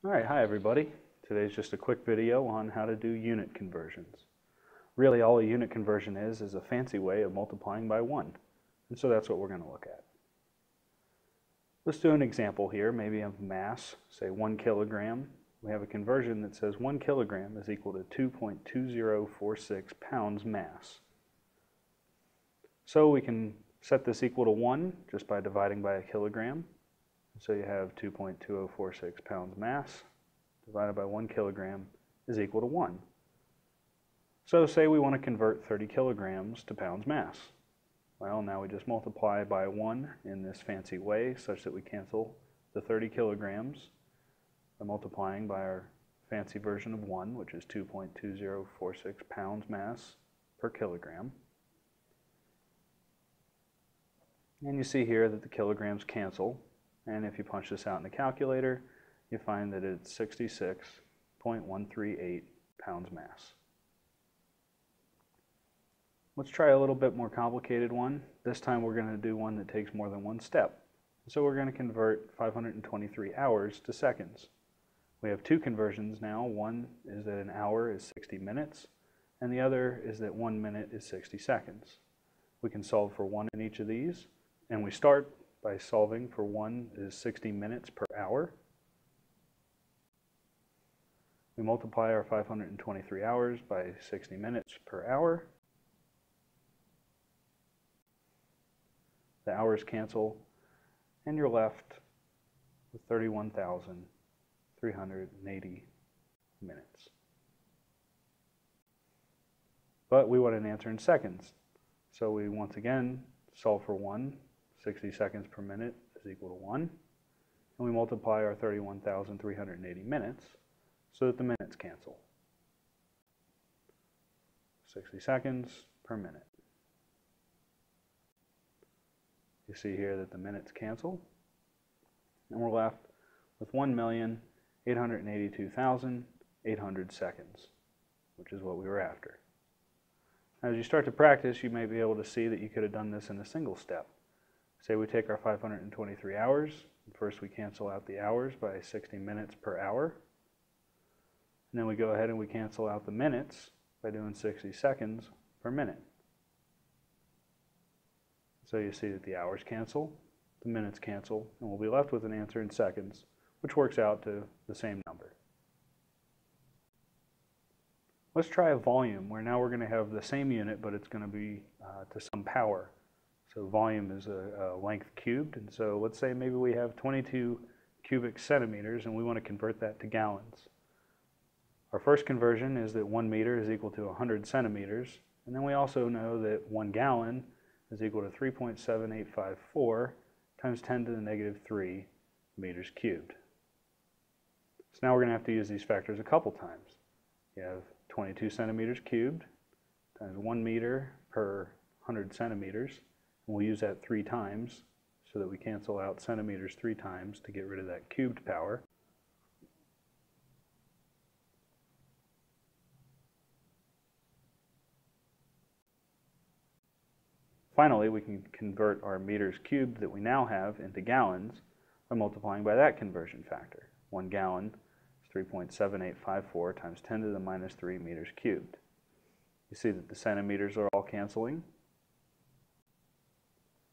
Alright, hi everybody. Today's just a quick video on how to do unit conversions. Really all a unit conversion is a fancy way of multiplying by 1. And so that's what we're going to look at. Let's do an example here, maybe of mass, say 1 kilogram. We have a conversion that says 1 kilogram is equal to 2.2046 pounds mass. So we can set this equal to 1 just by dividing by a kilogram. So you have 2.2046 pounds mass divided by 1 kilogram is equal to 1. So say we want to convert 30 kilograms to pounds mass. Well, now we just multiply by 1 in this fancy way such that we cancel the 30 kilograms by multiplying by our fancy version of 1, which is 2.2046 pounds mass per kilogram. And you see here that the kilograms cancel. And if you punch this out in the calculator, you find that it's 66.138 pounds mass. Let's try a little bit more complicated one. This time we're going to do one that takes more than one step. So we're going to convert 523 hours to seconds. We have two conversions now. One is that an hour is 60 minutes, and the other is that 1 minute is 60 seconds. We can solve for 1 in each of these, and we start by solving for 1 is 60 minutes per hour. We multiply our 523 hours by 60 minutes per hour. The hours cancel, and you're left with 31,380 minutes. But we want an answer in seconds. So we once again solve for 1. 60 seconds per minute is equal to 1. And we multiply our 31,380 minutes so that the minutes cancel. 60 seconds per minute. You see here that the minutes cancel, and we're left with 1,882,800 seconds, which is what we were after. As you start to practice, you may be able to see that you could have done this in a single step. Say we take our 523 hours, first we cancel out the hours by 60 minutes per hour, and then we go ahead and we cancel out the minutes by doing 60 seconds per minute. So you see that the hours cancel, the minutes cancel, and we'll be left with an answer in seconds, which works out to the same number. Let's try a volume, where now we're going to have the same unit, but it's going to be to some power. So volume is a length cubed, and so let's say maybe we have 22 cubic centimeters and we want to convert that to gallons. Our first conversion is that 1 meter is equal to 100 centimeters, and then we also know that 1 gallon is equal to 3.7854 times 10 to the negative 3 meters cubed. So now we're going to have to use these factors a couple times. You have 22 centimeters cubed times 1 meter per 100 centimeters. We'll use that 3 times so that we cancel out centimeters 3 times to get rid of that cubed power. Finally, we can convert our meters cubed that we now have into gallons by multiplying by that conversion factor. 1 gallon is 3.7854 times 10 to the minus 3 meters cubed. You see that the centimeters are all canceling.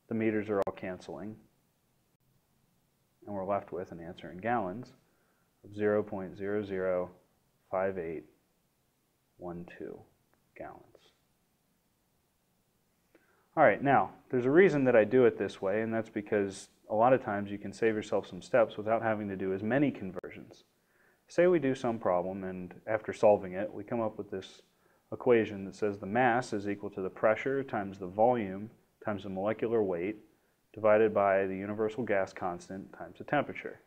The meters are all canceling, and we're left with an answer in gallons of 0.005812 gallons. All right, now, there's a reason that I do it this way, and that's because a lot of times you can save yourself some steps without having to do as many conversions. Say we do some problem, and after solving it, we come up with this equation that says the mass is equal to the pressure times the volume times the molecular weight divided by the universal gas constant times the temperature.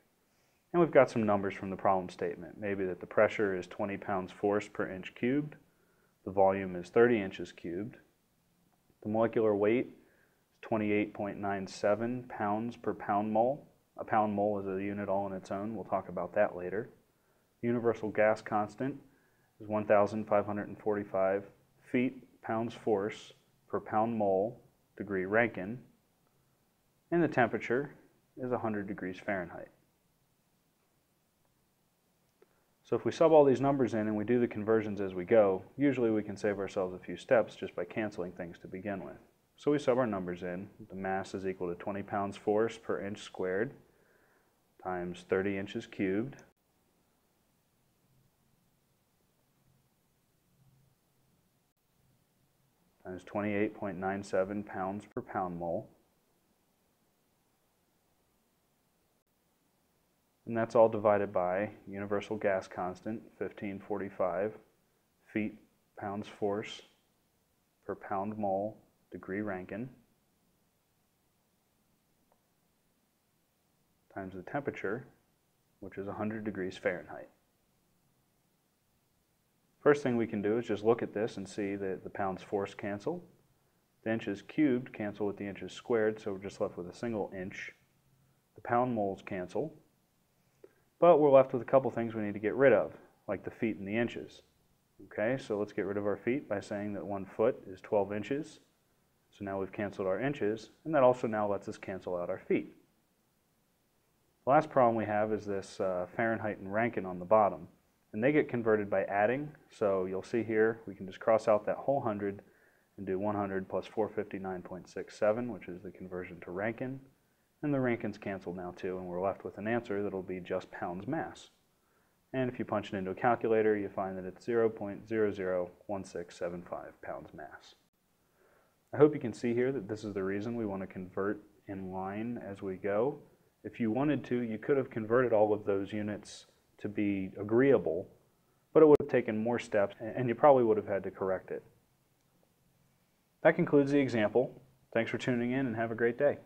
And we've got some numbers from the problem statement. Maybe that the pressure is 20 pounds force per inch cubed, the volume is 30 inches cubed, the molecular weight is 28.97 pounds per pound mole. A pound mole is a unit all on its own. We'll talk about that later. The universal gas constant is 1,545 pounds force per pound mole degree Rankine, and the temperature is 100 degrees Fahrenheit. So if we sub all these numbers in and we do the conversions as we go, usually we can save ourselves a few steps just by canceling things to begin with. So we sub our numbers in. The mass is equal to 20 pounds force per inch squared times 30 inches cubed times 28.97 pounds per pound mole. And that's all divided by universal gas constant, 1545 feet pounds force per pound mole degree Rankine, times the temperature, which is 100 degrees Fahrenheit. First thing we can do is just look at this and see that the pounds force cancel. The inches cubed cancel with the inches squared, so we're just left with a single inch. The pound moles cancel, but we're left with a couple things we need to get rid of, like the feet and the inches. Okay, so let's get rid of our feet by saying that 1 foot is 12 inches. So now we've canceled our inches, and that also now lets us cancel out our feet. The last problem we have is this Fahrenheit and Rankine on the bottom. And they get converted by adding, so you'll see here we can just cross out that whole 100 and do 100 plus 459.67, which is the conversion to Rankine. And the Rankines cancel now too, and we're left with an answer that'll be just pounds mass. And if you punch it into a calculator, you find that it's 0.001675 pounds mass. I hope you can see here that this is the reason we want to convert in line as we go. If you wanted to, you could have converted all of those units to be agreeable, but it would have taken more steps and you probably would have had to correct it. That concludes the example. Thanks for tuning in and have a great day.